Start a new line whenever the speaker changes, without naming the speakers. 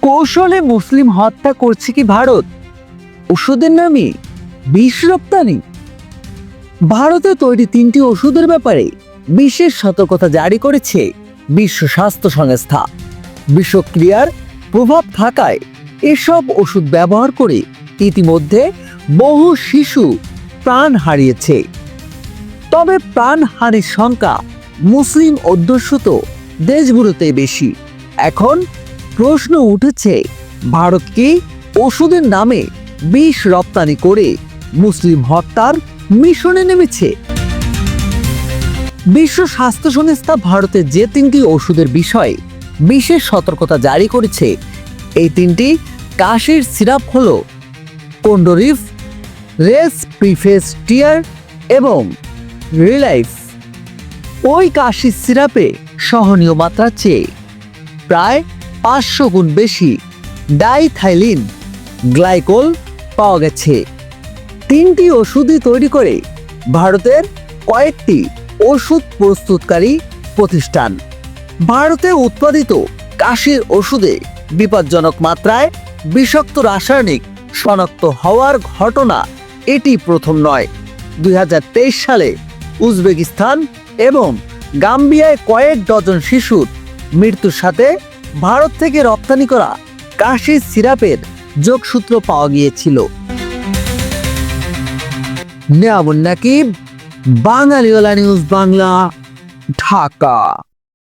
কৌশলে মুসলিম হত্যা করছে কি ভারত? ওষুধের নামে বিষ রপ্তানি। ভারতে তৈরি 3টি ওষুধের ব্যাপারে বিশেষ সতর্কতা জারি করেছে বিশ্ব স্বাস্থ্য সংস্থা। বিষক্রিয়ার প্রভাব থাকায় এসব ওষুধ ব্যবহার করে ইতিমধ্যে বহু শিশু প্রাণ হারিয়েছে। তবে প্রাণহানির সংখ্যা মুসলিম অধ্যুষিত দেশগুলোতে বেশি। এখন প্রশ্ন উঠেছে, ভারত কি ওষুধের নামে বিষ রপ্তানি করে মুসলিম হত্যার মিশনে নেমেছে? বিশ্ব স্বাস্থ্য সংস্থা ভারতের যে 3টি ওষুধের বিষয়ে বিশেষ সতর্কতা জারি করেছে, এই 3টি কাশির সিরাপ হল কোন্ডোরিফ, রেসপিফেস্টিয়ার এবং রিলাইফ। ওই কাশির সিরাপে সহনীয় মাত্রার চেয়ে প্রায় 500 গুণ বেশি ডাইথাইলিন গ্লাইকোল পাওয়া গেছে। 3টি ওষুধই তৈরি করে ভারতের কয়েকটি ওষুধ প্রস্তুতকারী প্রতিষ্ঠান। ভারতে উৎপাদিত কাশির ওষুধে বিপজ্জনক মাত্রায় বিষাক্ত রাসায়নিক শনাক্ত হওয়ার ঘটনা এটি প্রথম নয়। 2023 সালে উজবেকিস্তান এবং গাম্বিয়ায় কয়েক ডজন শিশুর মৃত্যুর সাথে ভারত থেকে রপ্তানি করা কাশির সিরাপের যোগসূত্র পাওয়া গিয়েছিল। নেয়ামুন নাকিব, বাঙালিওয়ালা নিউজ বাংলা, ঢাকা।